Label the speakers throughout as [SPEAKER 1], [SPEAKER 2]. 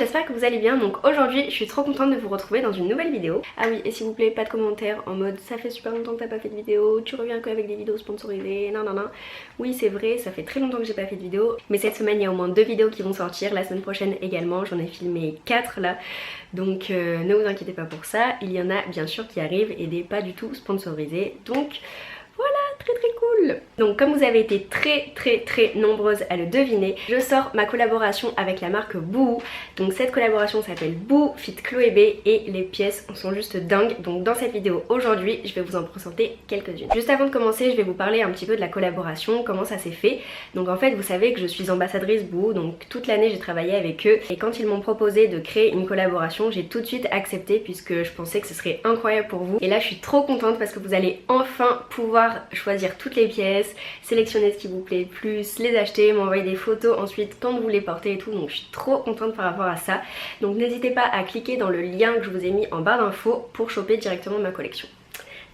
[SPEAKER 1] j'espère que vous allez bien. Donc aujourd'hui je suis trop contente de vous retrouver dans une nouvelle vidéo. Ah oui, et s'il vous plaît, pas de commentaires en mode ça fait super longtemps que t'as pas fait de vidéo, tu reviens qu'avec des vidéos sponsorisées, non non non. Oui c'est vrai, ça fait très longtemps que j'ai pas fait de vidéo, mais cette semaine il y a au moins 2 vidéos qui vont sortir, la semaine prochaine également, j'en ai filmé 4 là. Donc ne vous inquiétez pas pour ça, il y en a bien sûr qui arrivent et des pas du tout sponsorisés. Donc voilà, très cool. Donc comme vous avez été très nombreuses à le deviner, je sors ma collaboration avec la marque Boo. Donc cette collaboration s'appelle Boo Fit Chloé B et les pièces sont juste dingues. Donc dans cette vidéo aujourd'hui, je vais vous en présenter quelques-unes. Juste avant de commencer, je vais vous parler un petit peu de la collaboration, comment ça s'est fait. Donc en fait, vous savez que je suis ambassadrice Boo, donc toute l'année j'ai travaillé avec eux. Et quand ils m'ont proposé de créer une collaboration, j'ai tout de suite accepté puisque je pensais que ce serait incroyable pour vous. Et là je suis trop contente parce que vous allez enfin pouvoir choisir toutes les pièces, sélectionner ce qui vous plaît le plus, les acheter, m'envoyer des photos ensuite quand vous les portez et tout. Donc je suis trop contente par rapport à ça. Donc n'hésitez pas à cliquer dans le lien que je vous ai mis en barre d'infos pour choper directement ma collection.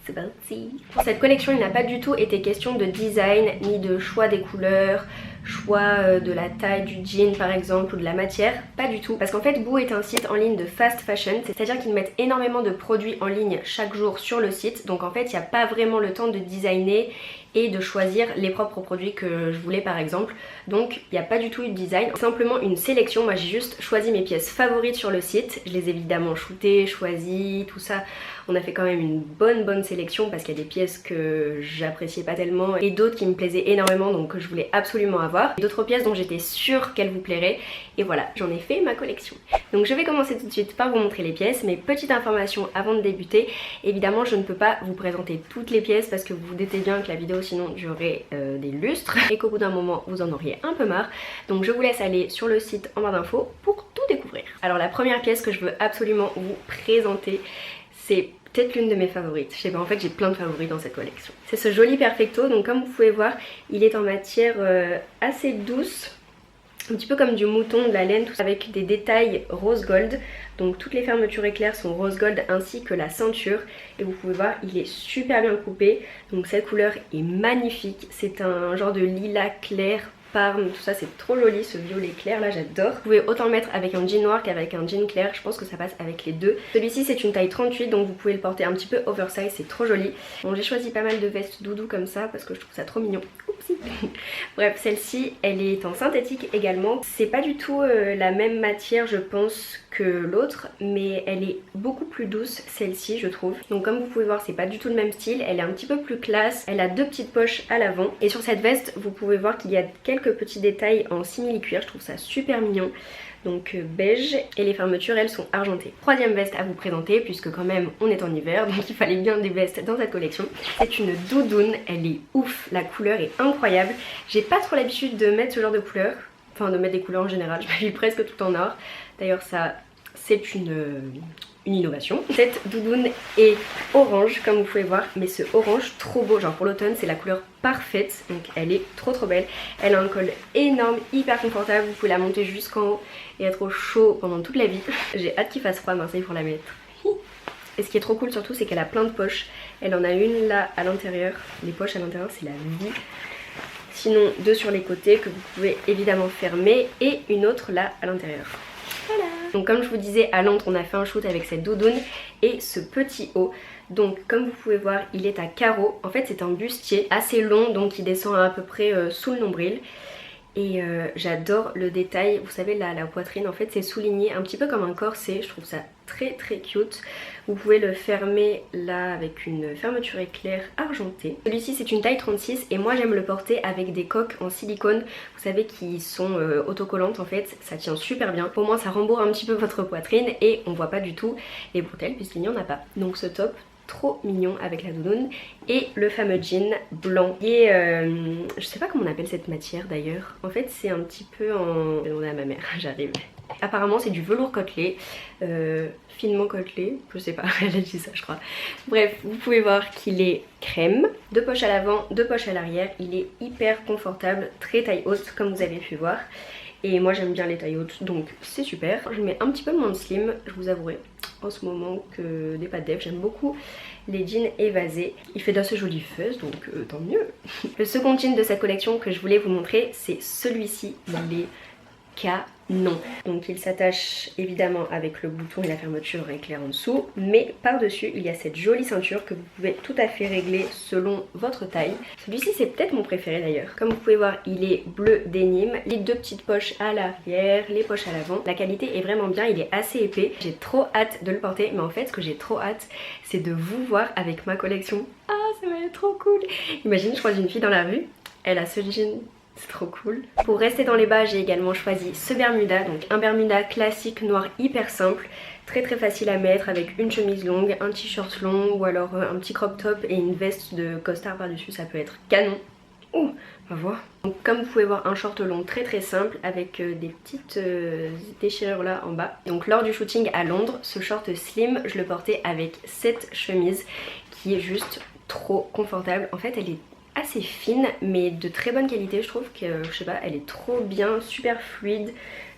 [SPEAKER 1] C'est parti. Pour cette collection, il n'a pas du tout été question de design ni de choix des couleurs, choix de la taille du jean par exemple ou de la matière, pas du tout. Parce qu'en fait Boo est un site en ligne de fast fashion, c'est-à-dire qu'ils mettent énormément de produits en ligne chaque jour sur le site. Donc en fait il n'y a pas vraiment le temps de designer et de choisir les propres produits que je voulais par exemple. Donc il n'y a pas du tout eu de design, simplement une sélection. Moi j'ai juste choisi mes pièces favorites sur le site, je les ai évidemment shootées, choisies, tout ça. On a fait quand même une bonne sélection parce qu'il y a des pièces que j'appréciais pas tellement et d'autres qui me plaisaient énormément donc que je voulais absolument avoir. Et d'autres pièces dont j'étais sûre qu'elles vous plairaient. Et voilà, j'en ai fait ma collection. Donc je vais commencer tout de suite par vous montrer les pièces. Mais petite information avant de débuter, évidemment je ne peux pas vous présenter toutes les pièces parce que vous vous doutez bien que la vidéo sinon durerait des lustres et qu'au bout d'un moment vous en auriez un peu marre. Donc je vous laisse aller sur le site en barre d'infos pour tout découvrir. Alors la première pièce que je veux absolument vous présenter, c'est peut-être l'une de mes favorites. Je sais pas, en fait j'ai plein de favoris dans cette collection. C'est ce joli Perfecto, donc comme vous pouvez voir, il est en matière assez douce, un petit peu comme du mouton, de la laine, tout ça, avec des détails rose gold. Donc toutes les fermetures éclairs sont rose gold ainsi que la ceinture. Et vous pouvez voir, il est super bien coupé. Donc cette couleur est magnifique. C'est un genre de lilas clair. Tout ça, c'est trop joli, ce violet clair là, j'adore. Vous pouvez autant le mettre avec un jean noir qu'avec un jean clair, je pense que ça passe avec les deux. Celui-ci c'est une taille 38 donc vous pouvez le porter un petit peu oversize, c'est trop joli. Bon, j'ai choisi pas mal de vestes doudou comme ça parce que je trouve ça trop mignon. Oupsie. Bref, celle-ci elle est en synthétique également. C'est pas du tout la même matière je pense que l'autre, mais elle est beaucoup plus douce celle-ci je trouve. Donc comme vous pouvez voir, c'est pas du tout le même style, elle est un petit peu plus classe, elle a 2 petites poches à l'avant. Et sur cette veste vous pouvez voir qu'il y a quelques petits détails en simili cuir, je trouve ça super mignon. Donc beige, et les fermetures elles sont argentées. Troisième veste à vous présenter puisque quand même on est en hiver donc il fallait bien des vestes dans cette collection. C'est une doudoune, elle est ouf, la couleur est incroyable. J'ai pas trop l'habitude de mettre ce genre de couleur, enfin de mettre des couleurs en général, je m'habille presque tout en or. D'ailleurs ça c'est une innovation. Cette doudoune est orange comme vous pouvez voir, mais ce orange trop beau, genre pour l'automne c'est la couleur parfaite, donc elle est trop belle. Elle a un col énorme, hyper confortable, vous pouvez la monter jusqu'en haut et être au chaud pendant toute la vie. J'ai hâte qu'il fasse froid à Marseille pour la mettre. Et ce qui est trop cool surtout, c'est qu'elle a plein de poches. Elle en a une là à l'intérieur, les poches à l'intérieur c'est la vie. Sinon 2 sur les côtés que vous pouvez évidemment fermer et une autre là à l'intérieur. Voilà. Donc comme je vous disais, à Londres on a fait un shoot avec cette doudoune et ce petit haut. Donc comme vous pouvez voir, il est à carreaux. En fait c'est un bustier assez long donc il descend à peu près sous le nombril. Et j'adore le détail, vous savez la poitrine en fait c'est souligné un petit peu comme un corset, je trouve ça très cute. Vous pouvez le fermer là avec une fermeture éclair argentée. Celui-ci c'est une taille 36 et moi j'aime le porter avec des coques en silicone, vous savez qui sont autocollantes en fait, ça tient super bien. Au moins ça rembourre un petit peu votre poitrine et on voit pas du tout les bretelles puisqu'il n'y en a pas. Donc ce top trop mignon avec la doudoune et le fameux jean blanc et je sais pas comment on appelle cette matière d'ailleurs, en fait c'est un petit peu en... Je vais demander à ma mère, j'arrive. Apparemment c'est du velours côtelé, finement côtelé, je sais pas, elle a dit ça je crois. Bref, vous pouvez voir qu'il est crème, 2 poches à l'avant, 2 poches à l'arrière, il est hyper confortable, très taille haute comme vous avez pu voir. Et moi j'aime bien les tailles hautes donc c'est super. Je mets un petit peu moins de slim, je vous avouerai, en ce moment que des pas de dev. J'aime beaucoup les jeans évasés. Il fait d'assez jolies fesses donc tant mieux. Le second jean de cette collection que je voulais vous montrer c'est celui-ci. Il est canon. Donc il s'attache évidemment avec le bouton et la fermeture éclair en dessous, mais par dessus il y a cette jolie ceinture que vous pouvez tout à fait régler selon votre taille. Celui-ci c'est peut-être mon préféré d'ailleurs. Comme vous pouvez voir, il est bleu dénime, les deux petites poches à l'arrière, les poches à l'avant. La qualité est vraiment bien, il est assez épais. J'ai trop hâte de le porter, mais en fait ce que j'ai trop hâte c'est de vous voir avec ma collection. Ah, ça va être trop cool. Imagine, je croise une fille dans la rue, elle a ce jean. C'est trop cool. Pour rester dans les bas, j'ai également choisi ce Bermuda. Donc un Bermuda classique noir hyper simple. Très facile à mettre avec une chemise longue, un t-shirt long ou alors un petit crop top et une veste de costard par dessus. Ça peut être canon. Ouh, on va voir. Donc comme vous pouvez voir, un short long très simple avec des petites déchirures là en bas. Donc lors du shooting à Londres, ce short slim, je le portais avec cette chemise qui est juste trop confortable. En fait, elle est assez fine mais de très bonne qualité. Je trouve que, je sais pas, elle est trop bien, super fluide,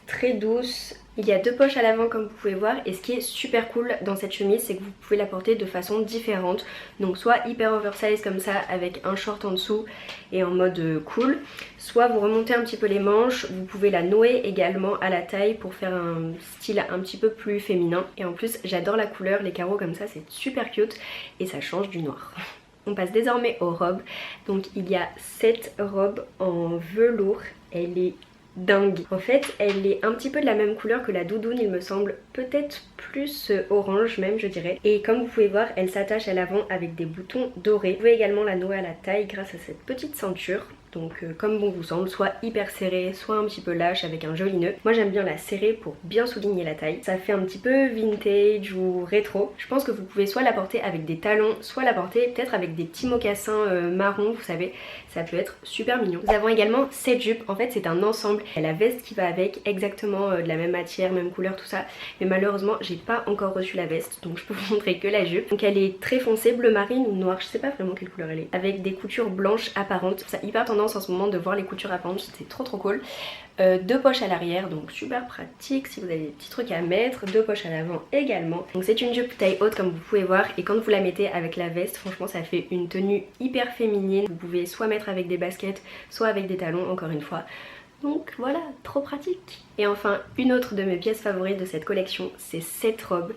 [SPEAKER 1] très douce. Il y a deux poches à l'avant comme vous pouvez voir, et ce qui est super cool dans cette chemise c'est que vous pouvez la porter de façon différente. Donc soit hyper oversize comme ça avec un short en dessous et en mode cool, soit vous remontez un petit peu les manches, vous pouvez la nouer également à la taille pour faire un style un petit peu plus féminin. Et en plus j'adore la couleur, les carreaux comme ça c'est super cute et ça change du noir. On passe désormais aux robes. Donc il y a cette robe en velours, elle est dingue. En fait elle est un petit peu de la même couleur que la doudoune il me semble, peut-être plus orange même je dirais. Et comme vous pouvez voir elle s'attache à l'avant avec des boutons dorés. Vous pouvez également la nouer à la taille grâce à cette petite ceinture. Donc comme bon vous semble, soit hyper serré, soit un petit peu lâche avec un joli nœud. Moi j'aime bien la serrer pour bien souligner la taille. Ça fait un petit peu vintage ou rétro. Je pense que vous pouvez soit la porter avec des talons, soit la porter peut-être avec des petits mocassins marron, vous savez, ça peut être super mignon. Nous avons également cette jupe, en fait c'est un ensemble. Il y a la veste qui va avec, exactement de la même matière, même couleur, tout ça. Mais malheureusement j'ai pas encore reçu la veste, donc je peux vous montrer que la jupe. Donc elle est très foncée, bleu marine ou noir, je sais pas vraiment quelle couleur elle est. Avec des coutures blanches apparentes, ça hyper tendance en ce moment de voir les coutures apparentes, c'était trop cool. Deux poches à l'arrière, donc super pratique si vous avez des petits trucs à mettre. Deux poches à l'avant également. Donc c'est une jupe taille haute comme vous pouvez voir, et quand vous la mettez avec la veste, franchement ça fait une tenue hyper féminine. Vous pouvez soit mettre avec des baskets, soit avec des talons encore une fois. Donc voilà, trop pratique. Et enfin, une autre de mes pièces favorites de cette collection, c'est cette robe.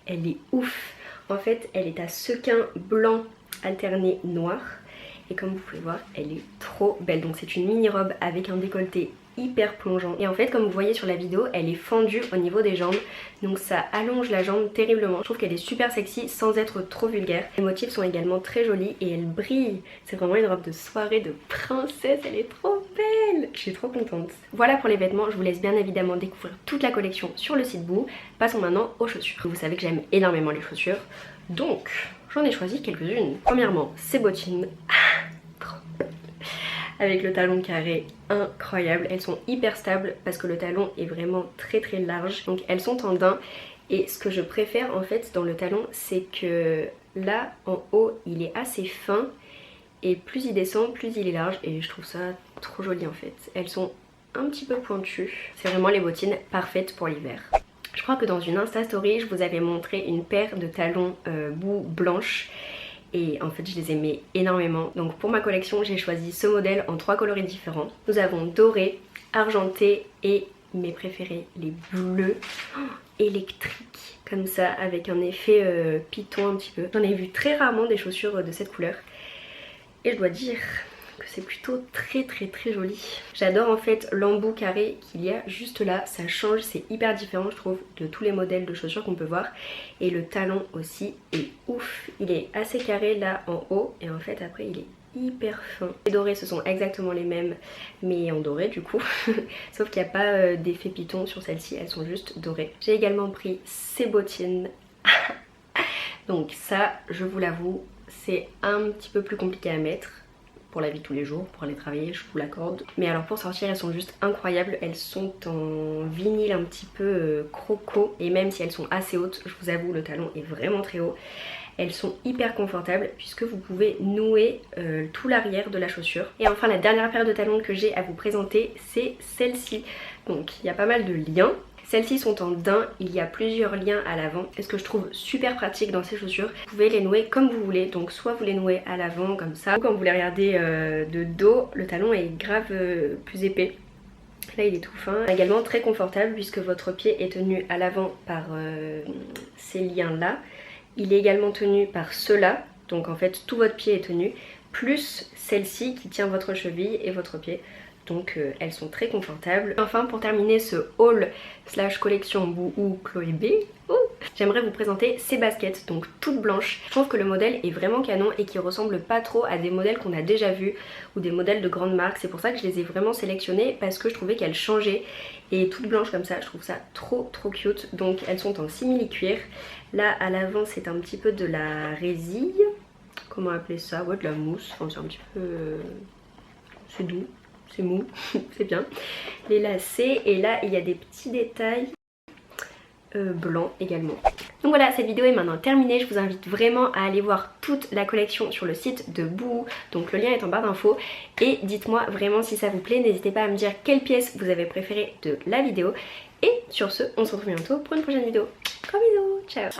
[SPEAKER 1] Elle est ouf. En fait, elle est à sequins blanc alterné noir. Et comme vous pouvez voir, elle est trop belle. Donc c'est une mini robe avec un décolleté hyper plongeant. Et en fait, comme vous voyez sur la vidéo, elle est fendue au niveau des jambes. Donc ça allonge la jambe terriblement. Je trouve qu'elle est super sexy sans être trop vulgaire. Les motifs sont également très jolis et elle brille. C'est vraiment une robe de soirée de princesse. Elle est trop belle. Je suis trop contente. Voilà pour les vêtements. Je vous laisse bien évidemment découvrir toute la collection sur le site Boo. Passons maintenant aux chaussures. Vous savez que j'aime énormément les chaussures. Donc j'en ai choisi quelques-unes. Premièrement, ces bottines. Avec le talon carré incroyable. Elles sont hyper stables parce que le talon est vraiment très large. Donc elles sont en daim. Et ce que je préfère en fait dans le talon, c'est que là en haut il est assez fin. Et plus il descend, plus il est large. Et je trouve ça trop joli en fait. Elles sont un petit peu pointues. C'est vraiment les bottines parfaites pour l'hiver. Je crois que dans une Insta Story, je vous avais montré une paire de talons Boo blanches. Et en fait je les aimais énormément. Donc pour ma collection j'ai choisi ce modèle en 3 coloris différents. Nous avons doré, argenté et mes préférés, les bleus électriques comme ça avec un effet python un petit peu. J'en ai vu très rarement des chaussures de cette couleur et je dois dire que c'est plutôt très joli. J'adore en fait l'embout carré qu'il y a juste là, ça change, c'est hyper différent je trouve de tous les modèles de chaussures qu'on peut voir. Et le talon aussi est ouf, il est assez carré là en haut et en fait après il est hyper fin. Les dorés ce sont exactement les mêmes mais en doré du coup sauf qu'il n'y a pas d'effet python sur celles-ci, elles sont juste dorées. J'ai également pris ces bottines donc ça je vous l'avoue c'est un petit peu plus compliqué à mettre pour la vie de tous les jours, pour aller travailler, je vous l'accorde. Mais alors pour sortir elles sont juste incroyables, elles sont en vinyle un petit peu croco et même si elles sont assez hautes, je vous avoue le talon est vraiment très haut. Elles sont hyper confortables puisque vous pouvez nouer tout l'arrière de la chaussure. Et enfin la dernière paire de talons que j'ai à vous présenter c'est celle-ci. Donc il y a pas mal de liens. Celles-ci sont en daim, il y a plusieurs liens à l'avant. Et ce que je trouve super pratique dans ces chaussures, vous pouvez les nouer comme vous voulez. Donc soit vous les nouez à l'avant comme ça, ou quand vous les regardez de dos, le talon est grave plus épais. Là il est tout fin, également très confortable puisque votre pied est tenu à l'avant par ces liens là. Il est également tenu par ceux-là, donc en fait tout votre pied est tenu, plus celle-ci qui tient votre cheville et votre pied. Donc elles sont très confortables. Enfin pour terminer ce haul slash collection Boohoo Chloé B, j'aimerais vous présenter ces baskets, donc toutes blanches. Je trouve que le modèle est vraiment canon et qui ressemble pas trop à des modèles qu'on a déjà vus ou des modèles de grandes marques. C'est pour ça que je les ai vraiment sélectionnées parce que je trouvais qu'elles changeaient. Et toutes blanches comme ça, je trouve ça trop cute. Donc elles sont en simili-cuir. Là à l'avant c'est un petit peu de la résille. Comment appeler ça? Ouais, de la mousse. Enfin c'est un petit peu... c'est doux. C'est mou, c'est bien. Les lacets et là il y a des petits détails blancs également. Donc voilà, cette vidéo est maintenant terminée. Je vous invite vraiment à aller voir toute la collection sur le site de Boohoo. Donc le lien est en barre d'infos. Et dites-moi vraiment si ça vous plaît. N'hésitez pas à me dire quelle pièce vous avez préférée de la vidéo. Et sur ce, on se retrouve bientôt pour une prochaine vidéo. Gros bisous, ciao.